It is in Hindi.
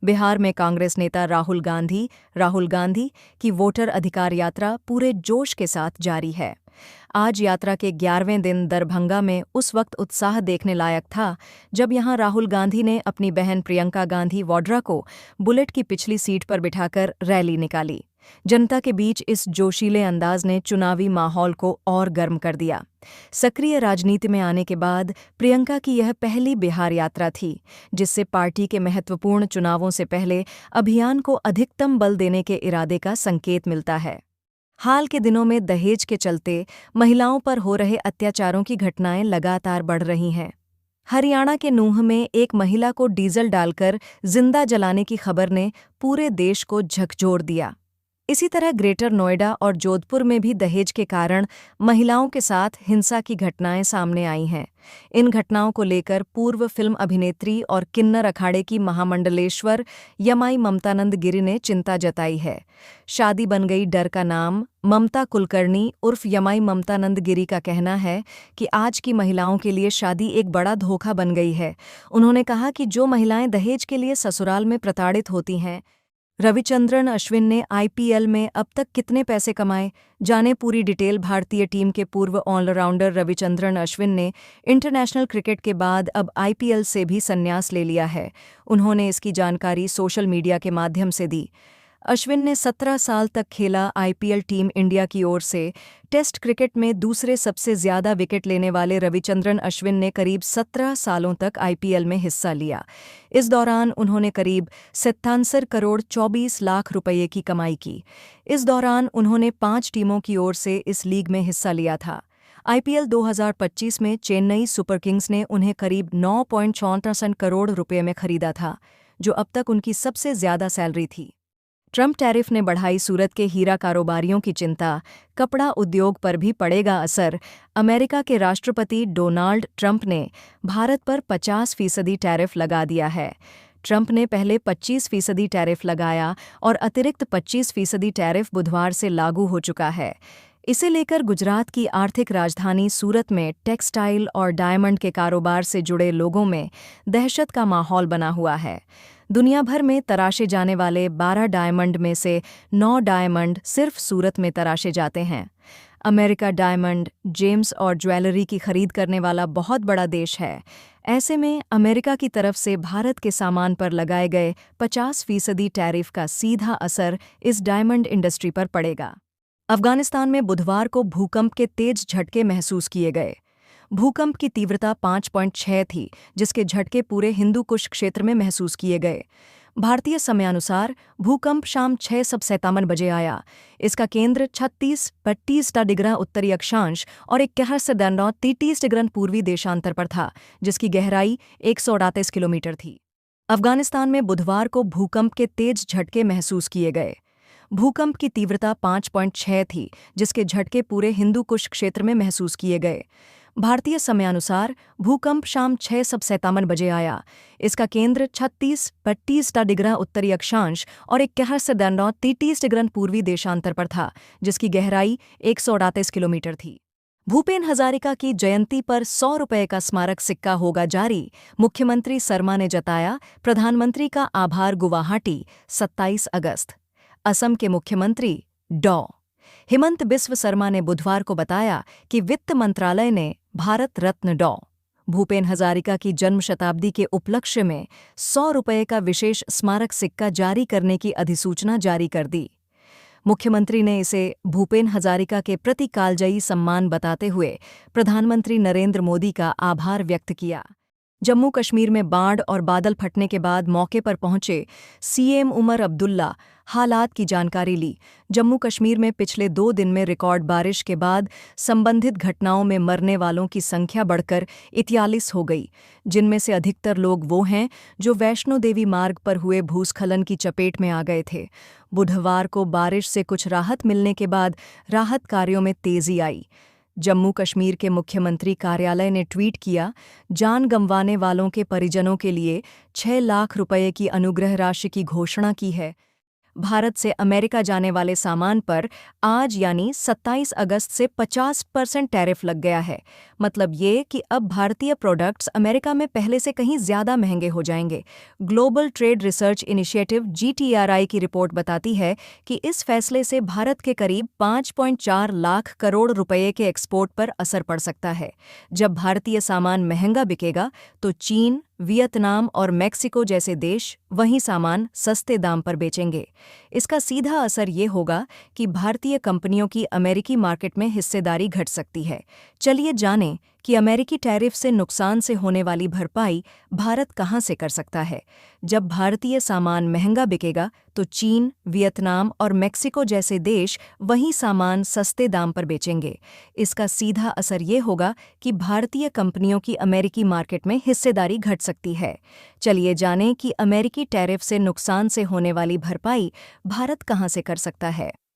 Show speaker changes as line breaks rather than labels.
बिहार में कांग्रेस नेता राहुल गांधी की वोटर अधिकार यात्रा पूरे जोश के साथ जारी है। आज यात्रा के 11वें दिन दरभंगा में उस वक्त उत्साह देखने लायक था जब यहां राहुल गांधी ने अपनी बहन प्रियंका गांधी वाड्रा को बुलेट की पिछली सीट पर बिठाकर रैली निकाली। जनता के बीच इस जोशीले अंदाज ने चुनावी माहौल को और गर्म कर दिया। सक्रिय राजनीति में आने के बाद प्रियंका की यह पहली बिहार यात्रा थी, जिससे पार्टी के महत्वपूर्ण चुनावों से पहले अभियान को अधिकतम बल देने के इरादे का संकेत मिलता है। हाल के दिनों में दहेज के चलते महिलाओं पर हो रहे अत्याचारों की घटनाएं लगातार बढ़ रही हैं। हरियाणा के नूंह में एक महिला को डीजल डालकर जिंदा जलाने की खबर ने पूरे देश को झकझोर दिया। इसी तरह ग्रेटर नोएडा और जोधपुर में भी दहेज के कारण महिलाओं के साथ हिंसा की घटनाएं सामने आई हैं। इन घटनाओं को लेकर पूर्व फिल्म अभिनेत्री और किन्नर अखाड़े की महामंडलेश्वर यमाई ममतानंद गिरी ने चिंता जताई है। शादी बन गई डर का नाम ममता कुलकर्णी उर्फ यमाई ममतानंद गिरी का कहना है कि आज की महिलाओं के लिए शादी एक बड़ा धोखा बन गई है। उन्होंने कहा कि जो महिलाएं दहेज के लिए ससुराल में प्रताड़ित होती हैं। रविचंद्रन अश्विन ने आईपीएल में अब तक कितने पैसे कमाए, जाने पूरी डिटेल। भारतीय टीम के पूर्व ऑलराउंडर रविचंद्रन अश्विन ने इंटरनेशनल क्रिकेट के बाद अब आईपीएल से भी संन्यास ले लिया है। उन्होंने इसकी जानकारी सोशल मीडिया के माध्यम से दी। अश्विन ने 17 साल तक खेला आईपीएल टीम इंडिया की ओर से। टेस्ट क्रिकेट में दूसरे सबसे ज्यादा विकेट लेने वाले रविचंद्रन अश्विन ने करीब 17 सालों तक आईपीएल में हिस्सा लिया। इस दौरान उन्होंने करीब 77 करोड़ 24 लाख रुपये की कमाई की। इस दौरान उन्होंने 5 टीमों की ओर से इस लीग में हिस्सा लिया था। आईपीएल 2025 में चेन्नई सुपर किंग्स ने उन्हें करीब 9.64 करोड़ रुपये में खरीदा था, जो अब तक उनकी सबसे ज्यादा सैलरी थी। ट्रंप टैरिफ ने बढ़ाई सूरत के हीरा कारोबारियों की चिंता, कपड़ा उद्योग पर भी पड़ेगा असर। अमेरिका के राष्ट्रपति डोनाल्ड ट्रंप ने भारत पर 50% टैरिफ लगा दिया है। ट्रंप ने पहले 25% टैरिफ लगाया और अतिरिक्त 25% टैरिफ बुधवार से लागू हो चुका है। इसे लेकर गुजरात की आर्थिक राजधानी सूरत में टेक्सटाइल और डायमंड के कारोबार से जुड़े लोगों में दहशत का माहौल बना हुआ है। दुनिया भर में तराशे जाने वाले 12 डायमंड में से 9 डायमंड सिर्फ सूरत में तराशे जाते हैं। अमेरिका डायमंड, जेम्स और ज्वेलरी की खरीद करने वाला बहुत बड़ा देश है। ऐसे में अमेरिका की तरफ से भारत के सामान पर लगाए गए 50% टैरिफ का सीधा असर इस डायमंड इंडस्ट्री पर पड़ेगा। अफगानिस्तान में बुधवार को भूकंप के तेज झटके महसूस किए गए। भूकंप की तीव्रता 5.6 थी, जिसके झटके पूरे हिंदू कुश क्षेत्र में महसूस किए गए। भारतीय समयानुसार भूकंप शाम 6:57 बजे आया। इसका केंद्र 36.32 डिग्री उत्तरी अक्षांश और 31.33 डिग्री पूर्वी देशांतर पर था, जिसकी गहराई 138 किलोमीटर थी। अफगानिस्तान में बुधवार को भूकंप के तेज झटके महसूस किए गए। भूकंप की तीव्रता 5.6 थी, जिसके झटके पूरे हिंदू कुश क्षेत्र में महसूस किए गए। भारतीय समयानुसार भूकंप शाम 6:57 बजे आया। इसका केंद्र 36.32 डिग्री उत्तरी अक्षांश और 31.33 डिग्री पूर्वी देशांतर पर था, जिसकी गहराई 138 किलोमीटर थी। भूपेन हजारिका की जयंती पर 100 रुपये का स्मारक सिक्का होगा जारी। मुख्यमंत्री शर्मा ने जताया प्रधानमंत्री का आभार। गुवाहाटी 27 अगस्त। असम के मुख्यमंत्री डॉ. हिमंत बिस्व शर्मा ने बुधवार को बताया कि वित्त मंत्रालय ने भारत रत्न डॉ. भूपेन हजारिका की जन्म शताब्दी के उपलक्ष्य में 100 रुपये का विशेष स्मारक सिक्का जारी करने की अधिसूचना जारी कर दी। मुख्यमंत्री ने इसे भूपेन हजारिका के प्रति कालजयी सम्मान बताते हुए प्रधानमंत्री नरेंद्र मोदी का आभार व्यक्त किया। जम्मू कश्मीर में बाढ़ और बादल फटने के बाद मौके पर पहुंचे सीएम उमर अब्दुल्ला हालात की जानकारी ली। जम्मू कश्मीर में पिछले 2 दिन में रिकॉर्ड बारिश के बाद संबंधित घटनाओं में मरने वालों की संख्या बढ़कर 41 हो गई, जिनमें से अधिकतर लोग वो हैं जो वैष्णो देवी मार्ग पर हुए भूस्खलन की चपेट में आ गए थे। बुधवार को बारिश से कुछ राहत मिलने के बाद राहत कार्यों में तेजी आई। जम्मू कश्मीर के मुख्यमंत्री कार्यालय ने ट्वीट किया, जान गंवाने वालों के परिजनों के लिए 6 लाख रुपये की अनुग्रह राशि की घोषणा की है। भारत से अमेरिका जाने वाले सामान पर आज यानी 27 अगस्त से 50% टैरिफ लग गया है। मतलब ये कि अब भारतीय प्रोडक्ट्स अमेरिका में पहले से कहीं ज़्यादा महंगे हो जाएंगे। Global trade research initiative GTRI की रिपोर्ट बताती है कि इस फैसले से भारत के करीब 5.4 लाख करोड़ रुपए के एक्सपोर्ट पर असर पड़ सकता है। जब भारतीय सामान महंगा बिकेगा तो चीन, वियतनाम और मेक्सिको जैसे देश वही सामान सस्ते दाम पर बेचेंगे। इसका सीधा असर ये होगा कि भारतीय कंपनियों की अमेरिकी मार्केट में हिस्सेदारी घट सकती है। चलिए जानें कि अमेरिकी टैरिफ से नुकसान से होने वाली भरपाई भारत कहां से कर सकता है। जब भारतीय सामान महंगा बिकेगा तो चीन, वियतनाम और मेक्सिको जैसे देश वही सामान सस्ते दाम पर बेचेंगे। इसका सीधा असर ये होगा कि भारतीय कंपनियों की अमेरिकी मार्केट में हिस्सेदारी घट सकती है। चलिए जानें कि अमेरिकी टैरिफ से नुकसान से होने वाली भरपाई भारत कहां से कर सकता है।